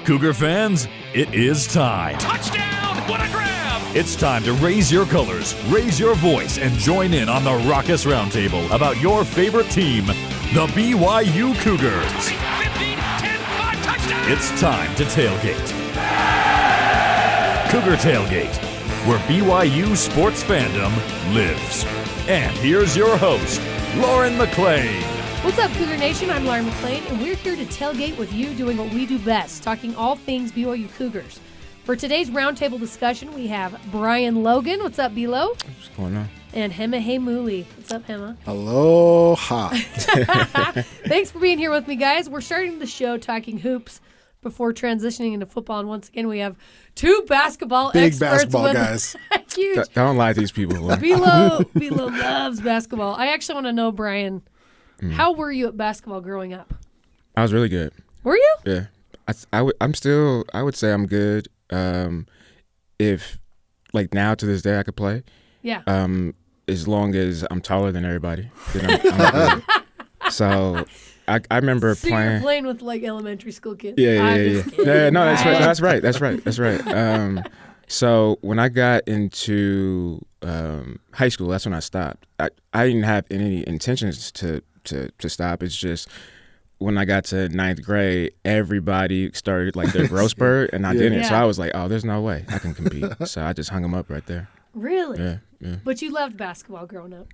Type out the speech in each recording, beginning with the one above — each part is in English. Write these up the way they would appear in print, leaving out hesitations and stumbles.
Cougar fans, it is time. Touchdown! What a grab! It's time to raise your colors, raise your voice, and join in on the Raucous Roundtable about your favorite team, the BYU Cougars. 20, 15, 10, 5, touchdown! It's time to tailgate. Cougar Tailgate, where BYU sports fandom lives. And here's your host, Lauren McClain. What's up, Cougar Nation? I'm Lauren McClain, and we're here to tailgate with you, doing what we do best, talking all things BYU Cougars. For today's roundtable discussion, we have Brian Logan. What's up, B-Lo? What's going on? And Hema Heimuli. What's up, Hema? Aloha. Thanks for being here with me, guys. We're starting the show talking hoops before transitioning into football, and once again, we have two basketball Big experts. basketball guys. Huge. Don't lie to these people. B-Lo loves basketball. I actually want to know, Brian, how were you at basketball growing up? I was really good. Were you? Yeah. I would say I'm good. If, like, now to this day I could play. Yeah. As long as I'm taller than everybody. Then I'm good. So I remember So playing. you're playing with, like, elementary school kids. Yeah. No, that's Right. right. So when I got into high school, that's when I stopped. I didn't have any intentions to stop. It's just when I got to ninth grade, everybody started like their growth spurt, and I didn't. So I was like, oh, there's no way I can compete. So I just hung them up right there. Really? Yeah. But you loved basketball growing up.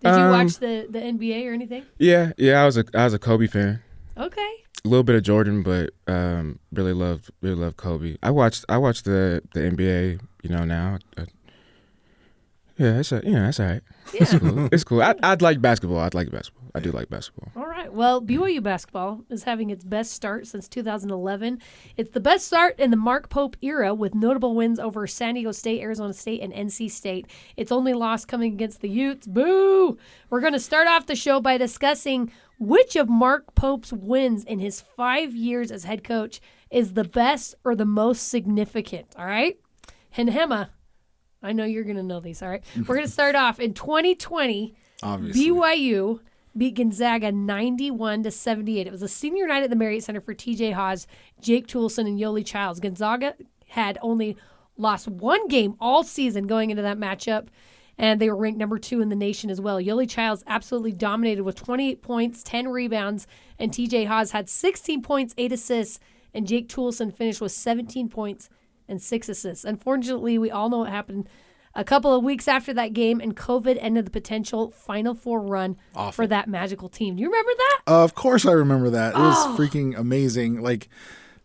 Did you watch the NBA or anything? Yeah. I was a Kobe fan. Okay. A little bit of Jordan, but really loved Kobe. I watched the NBA. Now. That's all right. Yeah. It's cool. I'd like basketball. I do like basketball. All right. Well, BYU basketball is having its best start since 2011. It's the best start in the Mark Pope era, with notable wins over San Diego State, Arizona State, and NC State. Its only loss coming against the Utes. Boo! We're going to start off the show by discussing which of Mark Pope's wins in his 5 years as head coach is the best or the most significant. All right? And Hema, I know you're going to know these, all right? We're going to start off in 2020. Obviously. BYU beat Gonzaga 91-78. It was a senior night at the Marriott Center for TJ Haws, Jake Toolson, and Yoli Childs. Gonzaga had only lost one game all season going into that matchup, and they were ranked number 2 in the nation as well. Yoli Childs absolutely dominated with 28 points, 10 rebounds, and TJ Haws had 16 points, 8 assists, and Jake Toolson finished with 17 points and 6 assists. Unfortunately, we all know what happened a couple of weeks after that game, and COVID ended the potential Final Four run for that magical team. Do you remember that? Of course I remember that. It was freaking amazing. Like,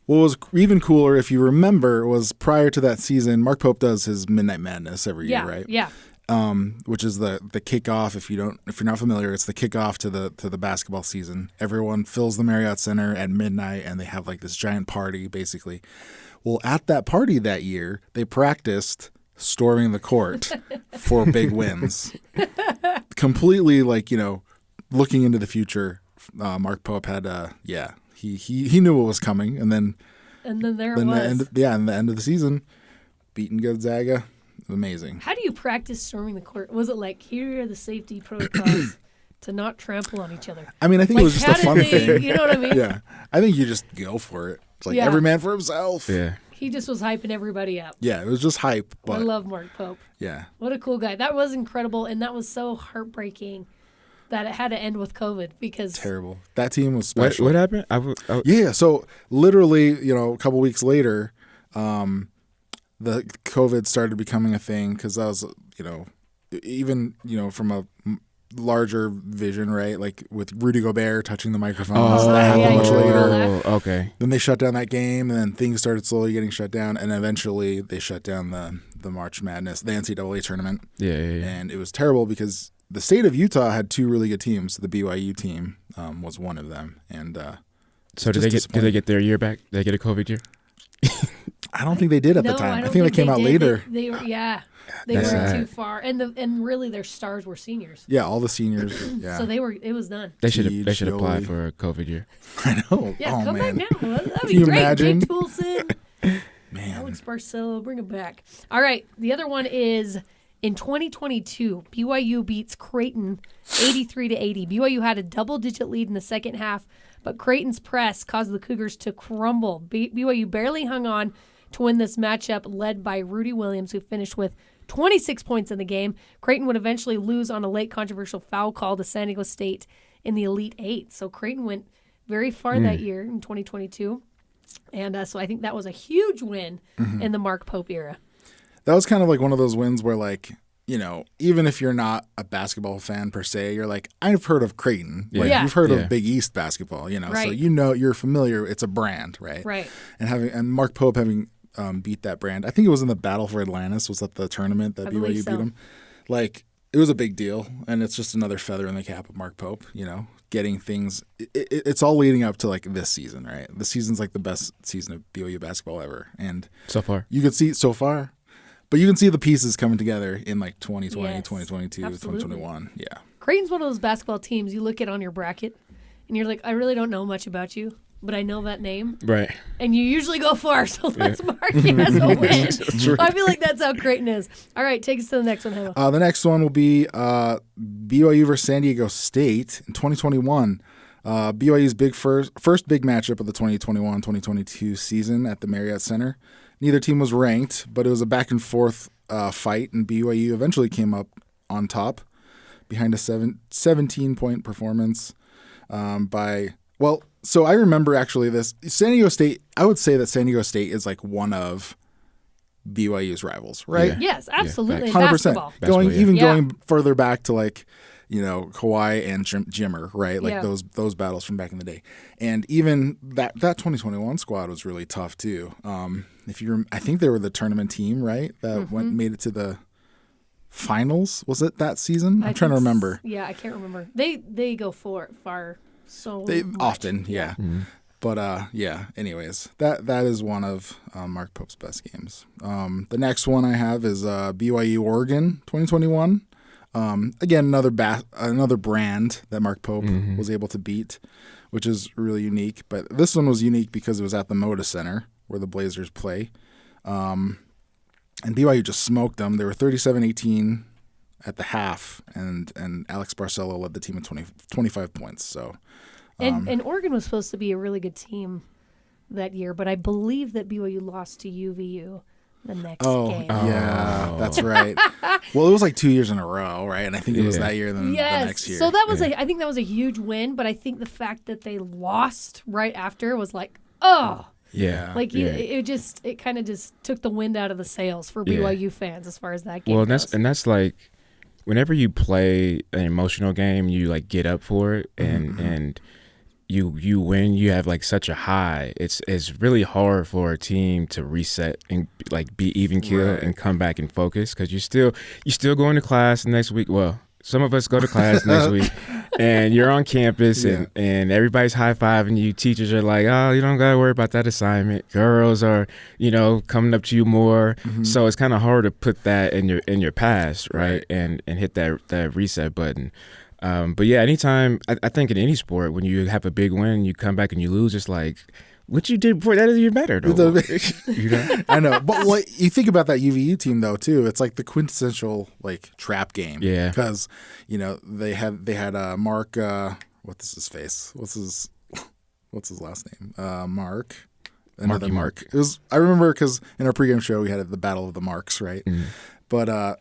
what was even cooler, if you remember, was prior to that season, Mark Pope does his Midnight Madness every year, right? Yeah. Which is the kickoff. If you're not familiar, it's the kickoff to the basketball season. Everyone fills the Marriott Center at midnight, and they have like this giant party, basically. Well, at that party that year, they practiced storming the court for big wins. Completely, looking into the future. Mark Pope had, he knew what was coming, and then there it was. In the end of the season, beating Gonzaga, amazing. How do you practice storming the court? Was it like, here are the safety protocols to not trample on each other? I mean, I think it was just a fun thing. You know what I mean? Yeah, I think you just go for it. It's like every man for himself. Yeah. He just was hyping everybody up. Yeah, it was just hype. But I love Mark Pope. Yeah. What a cool guy. That was incredible, and that was so heartbreaking that it had to end with COVID because... Terrible. That team was special. What happened? Yeah, so literally, a couple weeks later, the COVID started becoming a thing because that was, even, from a larger vision, right? Like with Rudy Gobert touching the microphone. So that happened much later. Oh, okay. Then they shut down that game, and then things started slowly getting shut down, and eventually they shut down the March Madness, the NCAA tournament. Yeah. And it was terrible because the state of Utah had 2 really good teams. The BYU team was one of them. And so did they get their year back? Did they get a COVID year? I don't think they did at the time. I think they came out later. They were, they weren't too far, and really their stars were seniors. Yeah, all the seniors. Yeah, so it was done. They should apply for a COVID year. I know. Yeah, come man. back now. That'd Can be you great. imagine? Jake Toolson, Man, Alex Barcelo, bring it back. All right, the other one is in 2022. BYU beats Creighton 83-80. BYU had a double-digit lead in the second half, but Creighton's press caused the Cougars to crumble. BYU barely hung on to win this matchup, led by Rudy Williams, who finished with 26 points in the game. Creighton would eventually lose on a late controversial foul call to San Diego State in the Elite Eight. So Creighton went very far that year in 2022. And so I think that was a huge win in the Mark Pope era. That was kind of like one of those wins where, like, you know, even if you're not a basketball fan per se, you're like, I've heard of Creighton. Like, you've heard of Big East basketball, you know, so you know, you're familiar. It's a brand, right? Right. And Mark Pope having beat that brand. I think it was in the Battle for Atlantis. Was that the tournament that BYU beat him? Like, it was a big deal, and it's just another feather in the cap of Mark Pope, you know, getting things. It's all leading up to, like, this season, right? This season's, like, the best season of BYU basketball ever. And so far. You could see so far. But you can see the pieces coming together in, like, 2020, Yes, 2022, absolutely. 2021. Yeah. Creighton's one of those basketball teams you look at on your bracket, and you're like, I really don't know much about you, but I know that name. Right. And you usually go far, so let's mark you as a win. I feel like that's how Creighton is. All right, take us to the next one, Hema. The next one will be BYU versus San Diego State in 2021. BYU's first big matchup of the 2021-2022 season at the Marriott Center. Neither team was ranked, but it was a back-and-forth fight, and BYU eventually came up on top behind a 17-point performance so I remember actually this. San Diego State, I would say that San Diego State is like one of BYU's rivals, right? Yeah. Yes, absolutely. 100%. Basketball. Going further back to, like, you know, Kawhi and Jimmer, right? Like those battles from back in the day. And even that 2021 squad was really tough too. I think they were the tournament team, right? That made it to the finals. Was it that season? I'm trying to remember. Yeah, I can't remember. They go far so They much. often, yeah. Mm-hmm. But anyways, that is one of Mark Pope's best games. The next one I have is BYU Oregon 2021. Again, another brand that Mark Pope was able to beat, which is really unique. But this one was unique because it was at the Moda Center where the Blazers play. And BYU just smoked them. They were 37-18 at the half, and Alex Barcelo led the team with 25 points. So, and Oregon was supposed to be a really good team that year, but I believe that BYU lost to UVU the next game. Yeah, that's right. Well, it was like 2 years in a row, right? And I think it was that year, then the next year. So that was I think that was a huge win, but I think the fact that they lost right after was like, it kind of just took the wind out of the sails for BYU fans as far as that game goes. That's like, whenever you play an emotional game, you like get up for it, and you win, you have like such a high. It's really hard for a team to reset and like be even keel and come back and focus, because you still going to class next week. Well, some of us go to class next week, and you're on campus, and everybody's high-fiving you. Teachers are like, oh, you don't got to worry about that assignment. Girls are, coming up to you more. So it's kind of hard to put that in your past, right? And hit that reset button. But yeah, anytime, I think in any sport, when you have a big win, you come back and you lose, it's like, what you did before that is even better, though. I know. But you think about that UVU team, though, too. It's like the quintessential, like, trap game. Yeah. Because, they had Mark, what's his face? What's his last name? Mark. Another Mark. It was, I remember because in our pregame show, we had the Battle of the Marks, right? But I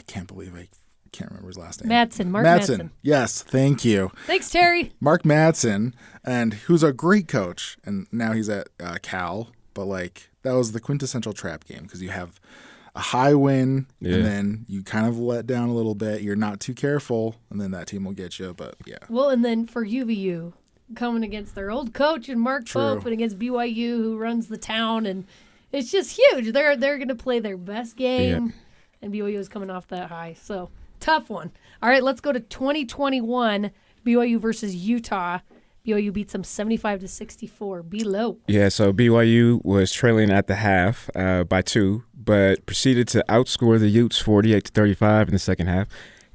can't believe I can't remember his last name. Mark Madsen. Yes, thank you. Thanks, Terry. Mark Madsen, and who's a great coach, and now he's at Cal. But like that was the quintessential trap game, because you have a high win, and then you kind of let down a little bit. You're not too careful, and then that team will get you. But yeah. Well, and then for UVU, coming against their old coach and Mark Pope, and against BYU, who runs the town, and it's just huge. They're going to play their best game, and BYU is coming off that high, so. Tough one. All right, let's go to 2021, BYU versus Utah. BYU beats them 75-64. Below. Yeah, so BYU was trailing at the half by 2, but proceeded to outscore the Utes 48-35 in the second half.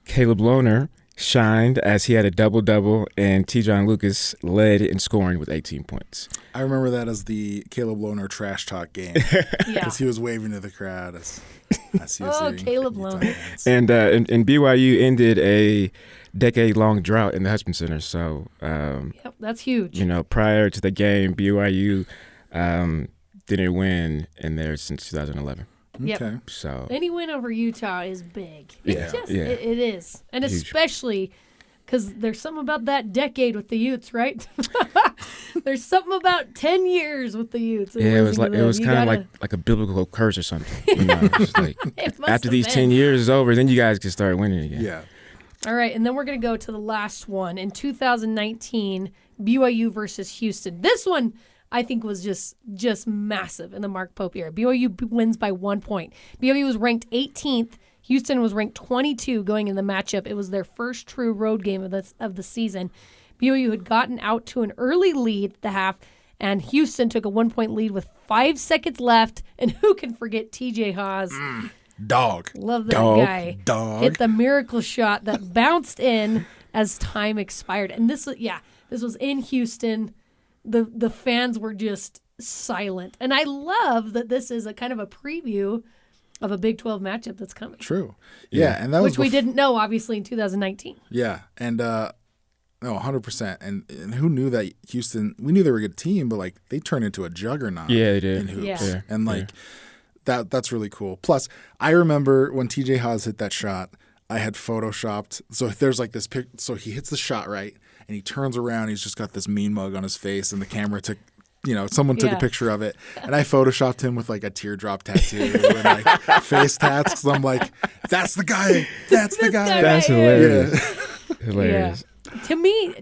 Caleb Lohner shined as he had a double-double, and T-John Lucas led in scoring with 18 points. I remember that as the Caleb Lohner trash talk game, because he was waving to the crowd. Caleb Lohner. And BYU ended a decade-long drought in the Hutchman Center. So, Yep, that's huge. you know, prior to the game, BYU didn't win in there since 2011. Yep. Okay. So, Any win over Utah is big. Yeah, yeah. It is. And Huge. especially because there's something about that decade with the Utes, right? There's something about 10 years with the Utes. yeah, it was losing to it was them. kind You of gotta- like a biblical curse or something. You know, it's just like It must after have these been. 10 years is over, then you guys can start winning again. Yeah. All right, and then we're going to go to the last one. In 2019, BYU versus Houston. This one, I think, was just massive in the Mark Pope era. BYU wins by 1 point. BYU was ranked 18th. Houston was ranked 22 going in the matchup. It was their first true road game of the season. BYU had gotten out to an early lead at the half, and Houston took a 1 point lead with 5 seconds left. And who can forget TJ Haas? Dog. Love that Dog. guy. Dog. Hit the miracle shot that bounced in as time expired. And this was in Houston. The fans were just silent. And I love that this is a kind of a preview of a Big 12 matchup that's coming. True. Yeah, and that was Which we didn't know, obviously, in 2019. Yeah, and no, 100%. And who knew that Houston? We knew they were a good team, but like they turned into a juggernaut. Yeah, they did. In hoops, Yeah. and like that's really cool. Plus, I remember when TJ Haas hit that shot, I had photoshopped. So there's like this pic. So he hits the shot right, and he turns around. He's just got this mean mug on his face, and the camera took. Someone took Yeah. a picture of it, and I photoshopped him with like a teardrop tattoo and like face tats. Because I'm like, that's the guy. That's the guy. guy. That's Yeah. hilarious. Hilarious. Yeah.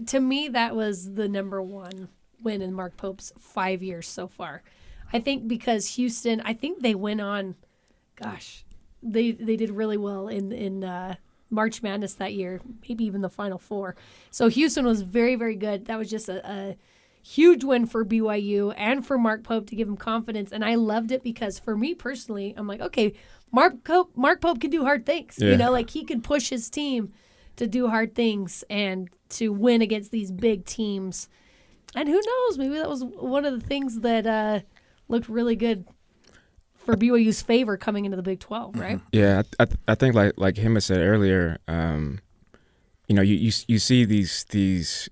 To me, that was the number one win in Mark Pope's 5 years so far. I think because Houston, I think they went on, gosh, they did really well in March Madness that year, maybe even the Final Four. So Houston was very, very good. That was just a huge win for BYU and for Mark Pope to give him confidence. And I loved it because for me personally, I'm like, okay, Mark Pope can do hard things. Yeah. Like he can push his team to do hard things and to win against these big teams. And who knows, maybe that was one of the things that looked really good for BYU's favor coming into the Big 12, right? Yeah, I think like Hema said earlier, you see these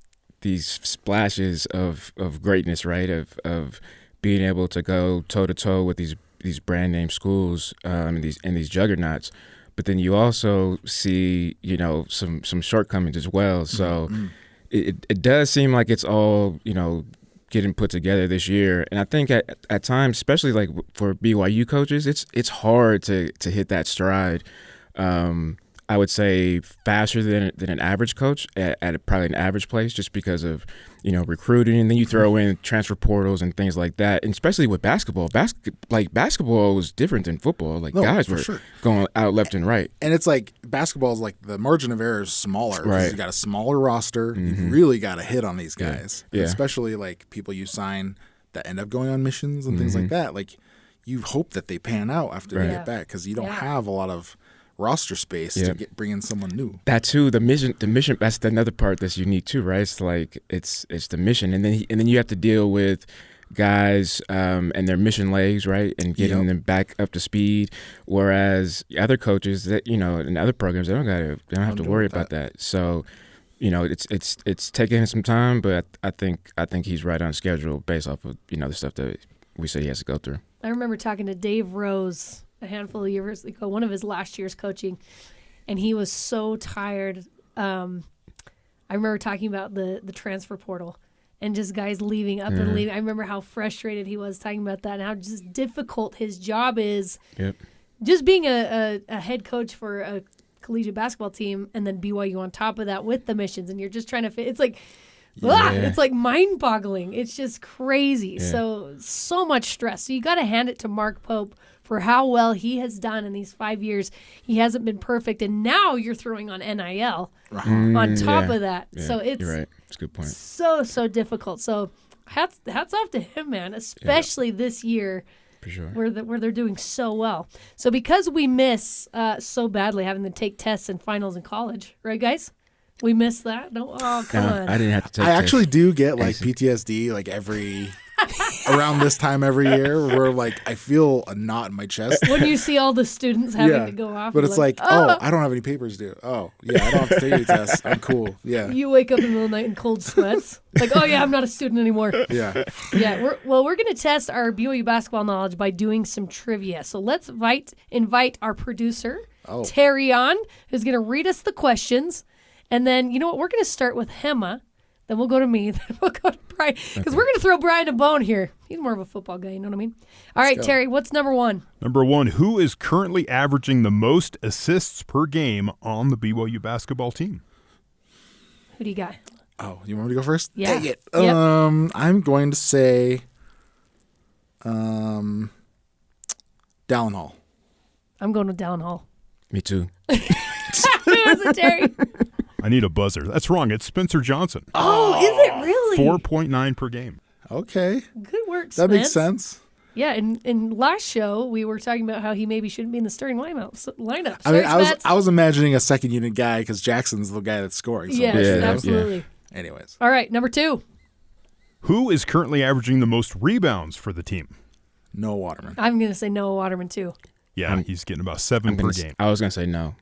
splashes of greatness, right? Of being able to go toe to toe with these brand name schools and these juggernauts, but then you also see some shortcomings as well. So it does seem like it's all getting put together this year, and I think at times, especially like for BYU coaches, it's hard to hit that stride. I would say faster than an average coach at probably an average place, just because of recruiting, and then you throw in transfer portals and things like that. And especially with basketball, basketball was different than football. Like guys were sure. going out left and right. And it's like basketball is like the margin of error is smaller. 'Cause Right. You got a smaller roster. You really got to hit on these guys, Yeah. especially like people you sign that end up going on missions and things like that. Like you hope that they pan out after they Right. get back because you don't Yeah. have a lot of roster space Yeah. to bring in someone new. That too, the mission. That's another part that's unique too, right? It's like it's the mission, and then you have to deal with guys and their mission legs, right, and getting them back up to speed. Whereas other coaches that in other programs, they don't have to deal worry with about that. So, it's taking some time, but I think he's right on schedule based off of the stuff that we say he has to go through. I remember talking to Dave Rose a handful of years ago, one of his last years coaching, and he was so tired. I remember talking about the transfer portal and just guys leaving up and leaving. I remember how frustrated he was talking about that and how just difficult his job is. Yep. Just being a head coach for a collegiate basketball team and then BYU on top of that with the missions, and you're just trying to fit. It's like, it's like mind-boggling. It's just crazy. Yeah. So much stress. So you got to hand it to Mark Pope for how well he has done in these 5 years. He hasn't been perfect, and now you're throwing on NIL on top of that. Yeah, So it's you're right. That's a good point. so difficult. So hats off to him, man, especially this year. For sure. Where they're doing so well. So because we miss so badly having to take tests and finals in college, right, guys? We miss that? No, oh, come on. I didn't have to take I actually tests. do get like PTSD like every around this time every year where like I feel a knot in my chest. When you see all the students having to go off. But you're it's like, I don't have any papers due. Oh, yeah, I don't have to take any tests. I'm cool. Yeah. You wake up in the middle of the night in cold sweats. Like, oh yeah, I'm not a student anymore. Yeah. Yeah, we're going to test our BYU basketball knowledge by doing some trivia. So let's invite our producer, Terry, on, who's going to read us the questions. And then, you know what, we're going to start with Hema. Then we'll go to me. Then we'll go to Brian. Because we're going to throw Brian a bone here. He's more of a football guy, you know what I mean? All right, Terry, what's number one? Number one, who is currently averaging the most assists per game on the BYU basketball team? Who do you got? Oh, you want me to go first? Yeah. Dang it. Yep. I'm going to say Dallin Hall. I'm going with Dallin Hall. Me too. Who is it, Terry? I need a buzzer. That's wrong. It's Spencer Johnson. Oh, is it really? 4.9 per game. Okay. Good work, That makes Spence. sense. Yeah, in last show, we were talking about how he maybe shouldn't be in the starting lineup. I mean, Sorry, I was imagining a second unit guy because Jackson's the guy that's scoring. So Yes, Yeah, absolutely. Anyways. All right, number two. Who is currently averaging the most rebounds for the team? Noah Waterman. I'm going to say Noah Waterman, too. Yeah, he's getting about 7 per game. I was gonna say no.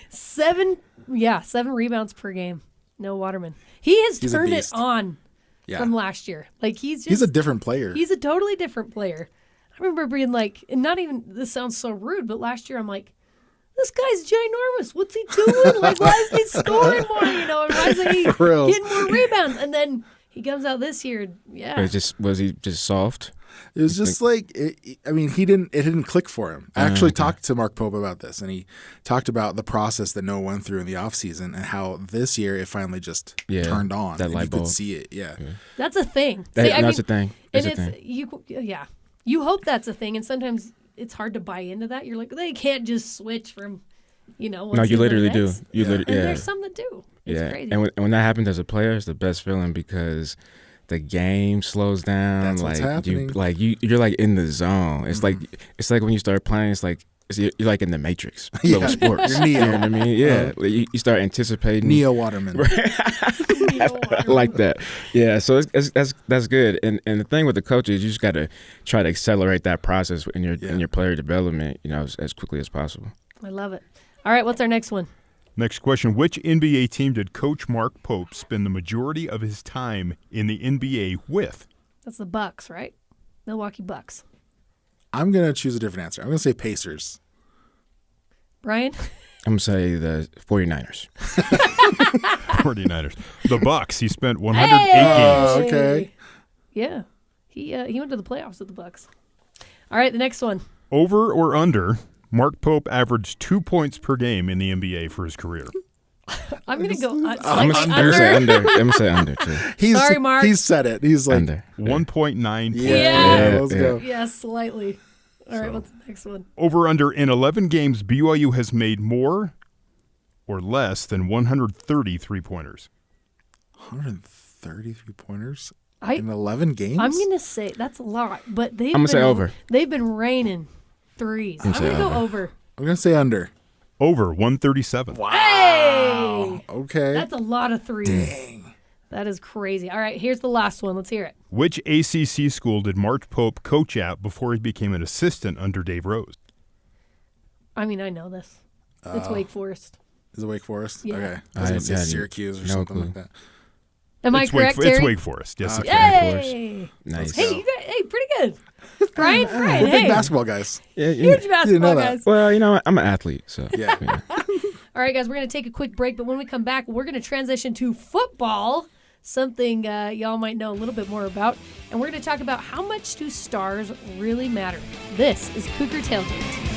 7 rebounds per game. Noah Waterman. He has He's a turned it beast. on Yeah. from last year. Like, he's He's a different player. He's a totally different player. I remember being like, and not even, this sounds so rude, but last year I'm like, this guy's ginormous. What's he doing? Like, why isn't he scoring more? And why isn't he For real. getting more rebounds? And then he comes out this year, Was he just soft? It was just like, it didn't click for him. I actually talked to Mark Pope about this, and he talked about the process that Noah went through in the offseason and how this year it finally just turned on. That and light you could bulb. see it. Yeah. that's a thing. That's a thing. And That's a it's, thing. you hope that's a thing. And sometimes it's hard to buy into that. You're like, they can't just switch from, No, you literally do. And there's some that do. It's crazy. And when that happens as a player, it's the best feeling because the game slows down. That's what's happening. You're like in the zone. It's like when you start playing. It's like you're like in the Matrix. Little sports. You're Neo. You know what I mean? Yeah. You start anticipating. Neo Waterman. I like that. Yeah. So that's good. And the thing with the coaches, you just got to try to accelerate that process in your player development. As quickly as possible. I love it. All right, what's our next one? Next question. Which NBA team did Coach Mark Pope spend the majority of his time in the NBA with? That's the Bucks, right? Milwaukee Bucks. I'm going to choose a different answer. I'm going to say Pacers. Brian? I'm going to say the 49ers. 49ers. The Bucks. He spent 108 games. Okay. Yeah. He went to the playoffs with the Bucks. All right, the next one. Over or under, Mark Pope averaged 2 points per game in the NBA for his career. I'm going to go I'm slightly going to say under. I'm going to say under, too. Sorry, Mark. He's said it. He's like, Under. 1.9 Yeah. let's go. Yeah, slightly. All right, what's the next one? Over under in 11 games, BYU has made more or less than 130 3-pointers. 133 pointers I- in 11 games? I'm going to say that's a lot, but I'm gonna say over. They've been raining threes. I'm going to go over. I'm going to say under. Over 137. Hey! Okay. That's a lot of threes. Dang. That is crazy. All right, here's the last one. Let's hear it. Which ACC school did Mark Pope coach at before he became an assistant under Dave Rose? I mean, I know this. It's Wake Forest. Is it Wake Forest? Yeah. Okay. I was going to say Syracuse or something like that. Am I correct, Terry? It's Wake Forest. Yes, it's Wake Forest. Yay! Nice. Hey, you got, pretty good. Brian, We're big hey. basketball guys. Yeah, Huge basketball that. guys. Well, I'm an athlete, so. Yeah. All right, guys, we're going to take a quick break, but when we come back, we're going to transition to football, something y'all might know a little bit more about, and we're going to talk about how much do stars really matter. This is Cougar Tailgate.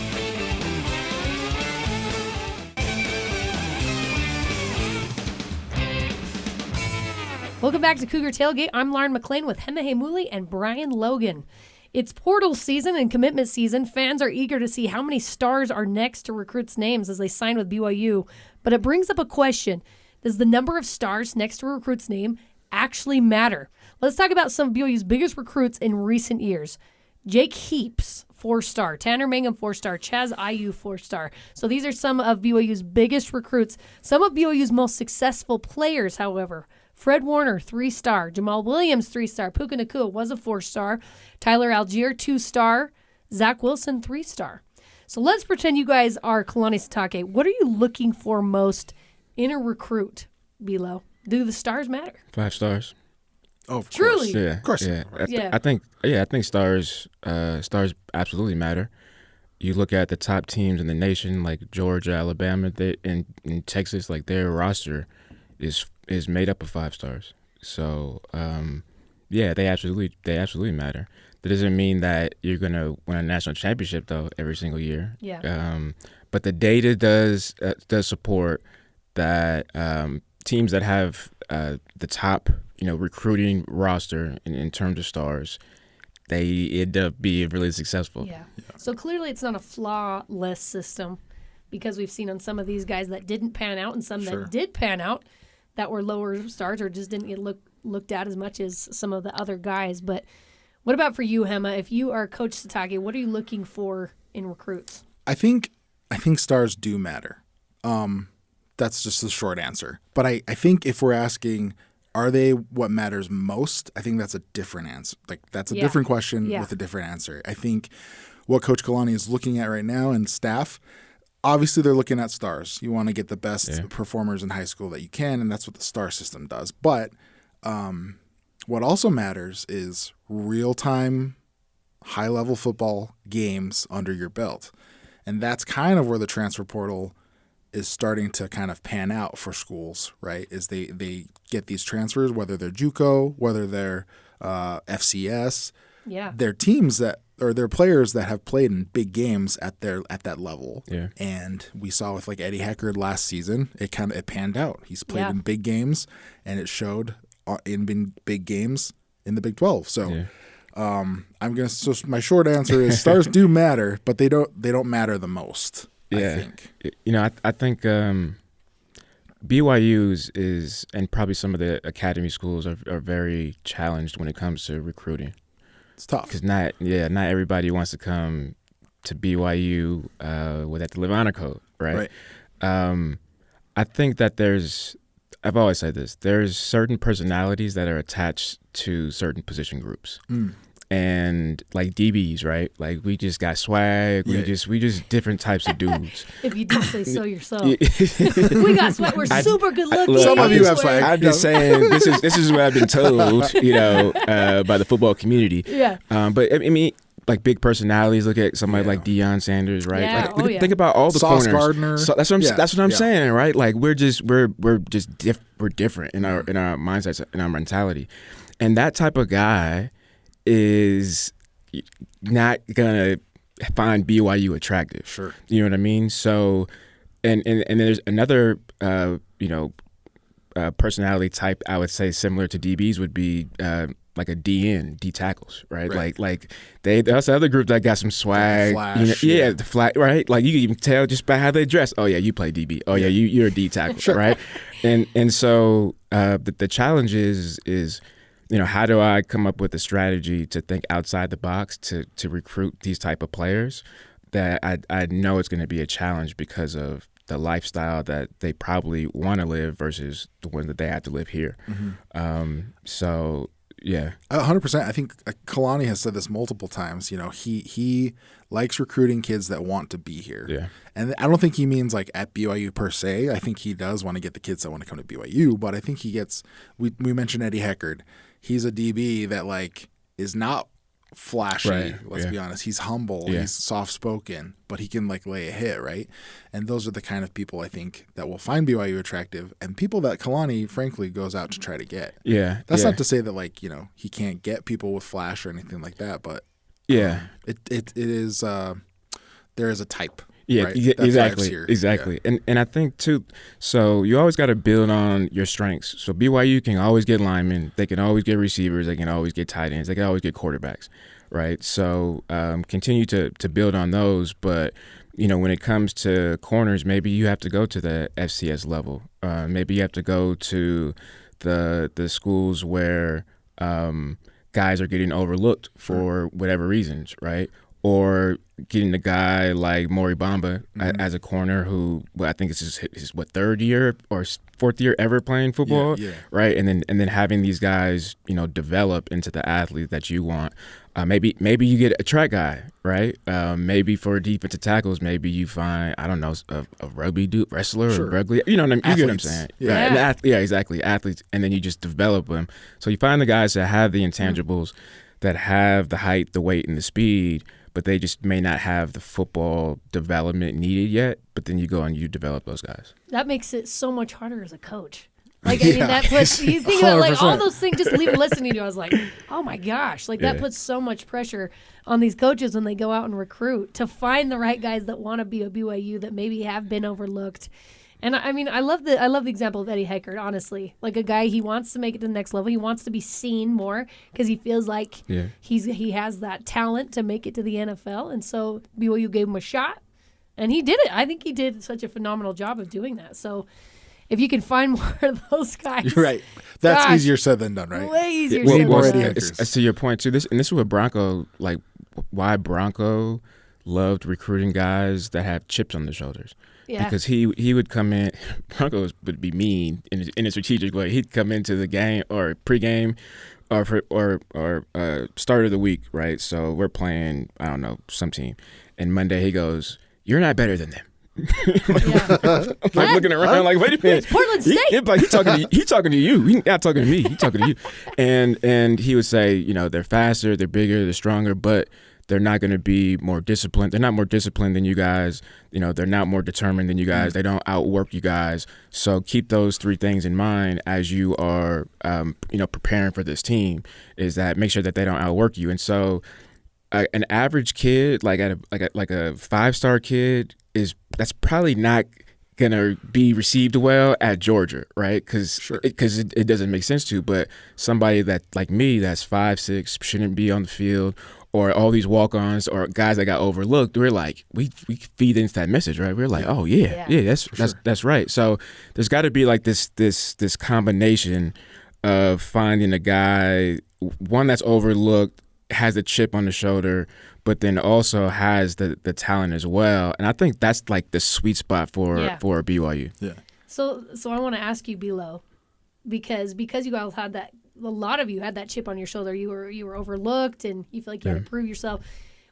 Welcome back to Cougar Tailgate. I'm Lauren McClain with Hema Heimuli and Brian Logan. It's portal season and commitment season. Fans are eager to see how many stars are next to recruits' names as they sign with BYU. But it brings up a question. Does the number of stars next to a recruit's name actually matter? Let's talk about some of BYU's biggest recruits in recent years. Jake Heaps, 4-star. Tanner Mangum, 4-star. Chaz Ayu, 4-star. So these are some of BYU's biggest recruits. Some of BYU's most successful players, however, Fred Warner, 3-star. Jamal Williams, 3-star. Puka Nacua was a 4-star. Tyler Algier, 2-star. Zach Wilson, 3-star. So let's pretend you guys are Kalani Sitake. What are you looking for most in a recruit, Bilo? Do the stars matter? 5 stars. Oh, of Truly? course. Yeah, Of course. Yeah. I think stars absolutely matter. You look at the top teams in the nation, like Georgia, Alabama, in Texas, like their roster is made up of 5 stars. So they absolutely matter. That doesn't mean that you're gonna win a national championship though every single year. Yeah. But the data does support that teams that have the top recruiting roster in terms of stars, they end up being really successful. Yeah. So clearly it's not a flawless system because we've seen on some of these guys that didn't pan out and some Sure. that did pan out that were lower stars or just didn't get looked at as much as some of the other guys. But what about for you, Hema? If you are Coach Sitake, what are you looking for in recruits? I think stars do matter. That's just the short answer. But I think if we're asking, are they what matters most? I think that's a different answer. Like that's a different question with a different answer. I think what Coach Kalani is looking at right now and staff, obviously they're looking at stars. You want to get the best performers in high school that you can, and that's what the star system does. But what also matters is real-time, high-level football games under your belt. And that's kind of where the transfer portal is starting to kind of pan out for schools, right? Is they get these transfers, whether they're JUCO, whether they're FCS. Yeah. They're teams that or they're players that have played in big games at that level. Yeah. And we saw with like Eddie Heckard last season, it panned out. He's played in big games, and it showed in big games in the Big 12. So so my short answer is stars do matter, but they don't matter the most. Yeah. I think. I think BYU's is, and probably some of the academy schools are very challenged when it comes to recruiting. It's tough. Because not everybody wants to come to BYU with that deliver honor code, right? I think that I've always said this, there's certain personalities that are attached to certain position groups. And like DBs, right? Like we just got swag. We just different types of dudes. If you do say so yourself. We got sweat. We're super good looking. Some of you have swag. I'm just saying this is what I've been told, by the football community. Yeah. But I mean, like big personalities. Look at somebody like Deion Sanders, right? Yeah. Like, think about all the Sauce corners. Gardner. So that's what I'm saying, right? Like we're different in our mindsets, in our mentality, and that type of guy is not gonna find BYU attractive. Sure. You know what I mean? So, and there's another personality type I would say similar to DBs would be like a D tackles, right? Like that's the other group that got some swag. Flash, the flag, right? Like you can even tell just by how they dress. Oh yeah, you play DB. Oh yeah, you're a D tackle, right? And so the challenge is how do I come up with a strategy to think outside the box to recruit these type of players that I know it's going to be a challenge because of the lifestyle that they probably want to live versus the one that they have to live here. So, yeah. 100%. I think Kalani has said this multiple times. He likes recruiting kids that want to be here. Yeah. And I don't think he means like at BYU per se. I think he does want to get the kids that want to come to BYU, but I think he gets – we mentioned Eddie Heckard. He's a DB that like is not flashy. Right. Let's be honest. He's humble. Yeah. He's soft spoken, but he can like lay a hit, right? And those are the kind of people I think that will find BYU attractive, and people that Kalani frankly goes out to try to get. Yeah. That's not to say that like he can't get people with flash or anything like that, but it is there is a type. Yeah, right? Exactly. Yeah. And I think too, so you always got to build on your strengths. So BYU can always get linemen, they can always get receivers, they can always get tight ends, they can always get quarterbacks, right? So continue to build on those, but when it comes to corners, maybe you have to go to the FCS level. Maybe you have to go to the schools where guys are getting overlooked for whatever reasons, right? or getting a guy like Maury Bamba as a corner who, I think it's his third year or fourth year ever playing football, right? And then having these guys, develop into the athlete that you want. Maybe you get a track guy, right? Maybe for defensive tackles, maybe you find, I don't know, a rugby wrestler or rugby. You know what I mean? You get what I'm saying? Yeah. Exactly. Athletes, and then you just develop them. So you find the guys that have the intangibles, that have the height, the weight, and the speed, but they just may not have the football development needed yet. But then you go and you develop those guys. That makes it so much harder as a coach. Like, I mean, that puts, you think about like all those things, just listening to you, I was like, oh my gosh, like that puts so much pressure on these coaches when they go out and recruit to find the right guys that want to be a BYU that maybe have been overlooked. And I mean, I love the example of Eddie Heckard, honestly. Like a guy, he wants to make it to the next level. He wants to be seen more because he feels like he has that talent to make it to the NFL. And so BYU gave him a shot, and he did it. I think he did such a phenomenal job of doing that. So if you can find more of those guys. Right. That's easier said than done, right? Way easier Way said more than Eddie done. Heckers. To your point, too, this is what Bronco, like, why Bronco loved recruiting guys that have chips on their shoulders. Yeah. Because he would come in, Bronco would be mean in a strategic way. He'd come into the game or pregame or start of the week, right? So we're playing, I don't know, some team. And Monday he goes, "You're not better than them." Like looking around, like, wait a minute, It's Portland State. He's talking to you. He's not talking to me. He's talking to you. And he would say, they're faster, they're bigger, they're stronger, but they're not going to be more disciplined. They're not more disciplined than you guys. They're not more determined than you guys. They don't outwork you guys. So keep those three things in mind as you are, preparing for this team. Is that make sure that they don't outwork you. And so, an average kid, like a 5-star kid, that's probably not gonna be received well at Georgia, right? Because it doesn't make sense to. But somebody that like me, that's 5'6", shouldn't be on the field, or all these walk-ons or guys that got overlooked. We're like, we feed into that message, right? We're like, oh yeah, that's right. So there's got to be like this combination of finding a guy, one that's overlooked, has a chip on the shoulder, but then also has the talent as well. And I think that's like the sweet spot for BYU. Yeah. So I want to ask you, Bilo, because you guys had that, a lot of you had that chip on your shoulder. You were overlooked, and you feel like you had to prove yourself.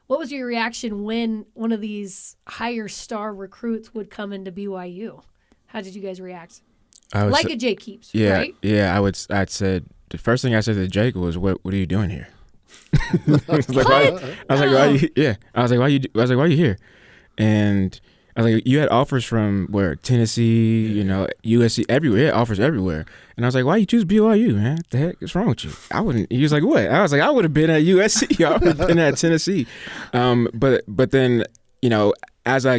What was your reaction when one of these higher star recruits would come into BYU? How did you guys react? A Jake Keeps, right? Yeah, I'd said the first thing I said to Jake was, "What are you doing here?" I was like, why are you here? And I was like, you had offers from where? Tennessee, USC, everywhere. Yeah, offers everywhere. And I was like, why you choose BYU, man? What the heck is wrong with you? He was like, what? I was like, I would have been at USC. I would have been at Tennessee. But then, as I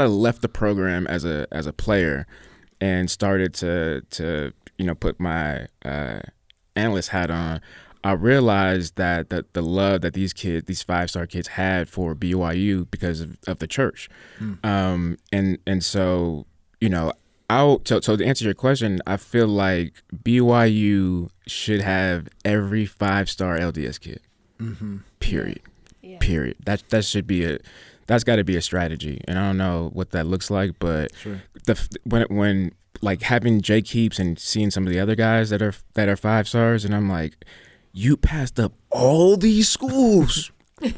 left the program as a player and started to put my analyst hat on, I realized that the love that these 5-star kids had for BYU because of the church. And so, so to answer your question, I feel like BYU should have every 5-star LDS kid. Period. Yeah. Period. That should be that's got to be a strategy. And I don't know what that looks like, but when like having Jake Heaps and seeing some of the other guys that are 5-stars, and I'm like, you passed up all these schools for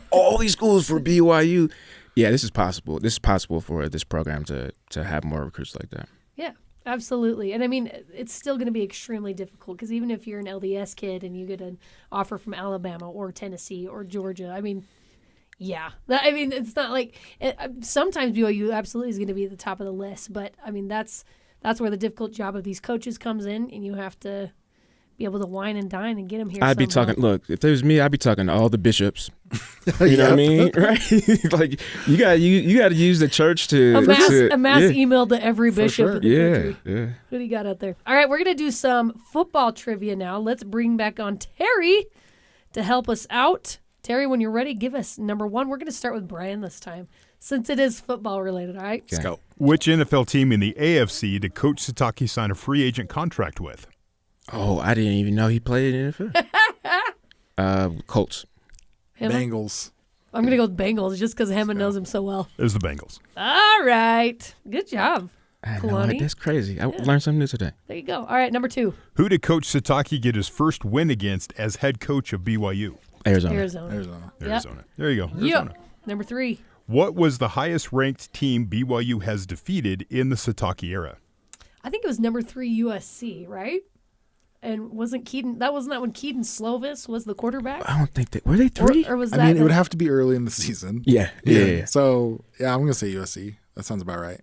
BYU. Yeah, this is possible. This is possible for this program to have more recruits like that. Yeah, absolutely. And I mean, it's still going to be extremely difficult because even if you're an LDS kid and you get an offer from Alabama or Tennessee or Georgia, I mean, it's not like sometimes BYU absolutely is going to be at the top of the list, but I mean that's where the difficult job of these coaches comes in, and you have to be able to wine and dine and get them here. I'd be talking. Look, if it was me, I'd be talking to all the bishops. You know what I mean, right? Like you got to use the church to a mass email to every bishop. Yeah. What do you got out there? All right, we're gonna do some football trivia now. Let's bring back on Terry to help us out. Terry, when you're ready, give us number one. We're going to start with Brian this time, since it is football related, all right? Let's go. Which NFL team in the AFC did Coach Sataki sign a free agent contract with? Oh, I didn't even know he played in the NFL. Colts. Hema? Bengals. I'm going to go with Bengals just because Hema knows him so well. It was the Bengals. All right. Good job. I know, Kalani? that's crazy. I learned something new today. There you go. All right, number 2. Who did Coach Satake get his first win against as head coach of BYU? Arizona. Arizona. Arizona. There you go. Yep. Arizona. Number 3. What was the highest ranked team BYU has defeated in the Satake era? I think it was number 3 USC, right? And wasn't that when Keaton Slovis was the quarterback? I don't think were they 3? Or was that? I mean, it would have to be early in the season. Yeah. So, yeah, I'm going to say USC. That sounds about right.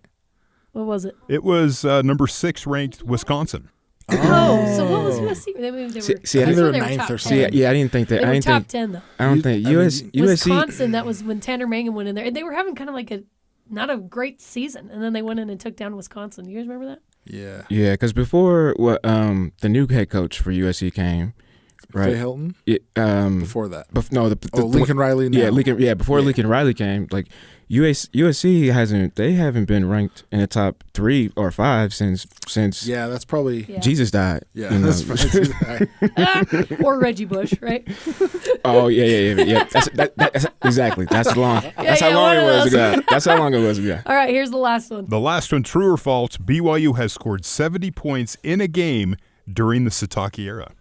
What was it? It was number 6 ranked Wisconsin. Oh, so what was USC? They were, See, I think they were were ninth top or 10. something. Yeah, I didn't think that. They I were didn't top think. 10 though. I don't think USC. Wisconsin. That was when Tanner Mangum went in there, and they were having kind of like not a great season, and then they went in and took down Wisconsin. You guys remember that? Yeah. Yeah, because before the new head coach for USC came, right? Jay Hilton? Before that. Lincoln Riley now. Yeah, before Lincoln Riley came, like USC haven't been ranked in the top 3 or 5 since Yeah, that's probably. Yeah. Jesus died. Yeah, you know. that's probably. Or Reggie Bush, right? Oh yeah. That's exactly. That's long. That's how long one it of was those. ago. That's how long it was ago. All right, here's the last one. The last one, true or false, BYU has scored 70 points in a game during the Satake era.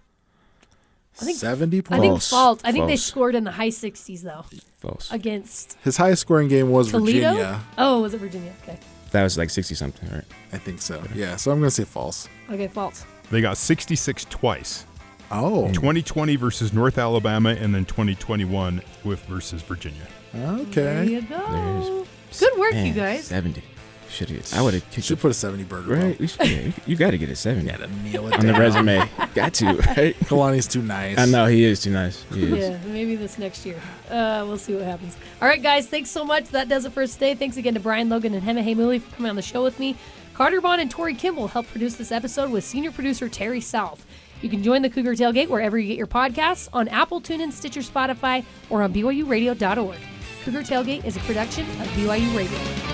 I think 70 I points. think false. I think they False. scored in the high 60s though False. against His highest scoring game was Toledo. Virginia. Oh, was it Virginia? Okay. That was like 60 something, right? I think so. Yeah, so I'm going to say false. Okay, false. They got 66 twice. Oh, 2020 versus North Alabama, and then 2021 versus Virginia. There okay. you There go. Good work, Man, you guys. 70. I would have kicked Should it. put a 70 burger. Right? You got to get a 70 Kneel it on the down. resume. Got to, right? Kalani's too nice. I know he is too nice. He is. Yeah, maybe this next year. We'll see what happens. All right, guys, thanks so much. That does it for us today. Thanks again to Brian, Logan, and Hema Heimuli for coming on the show with me. Carter Bond and Tori Kimball helped produce this episode with senior producer Terry South. You can join the Cougar Tailgate wherever you get your podcasts, on Apple, TuneIn, Stitcher, Spotify, or on BYUradio.org. Cougar Tailgate is a production of BYU Radio.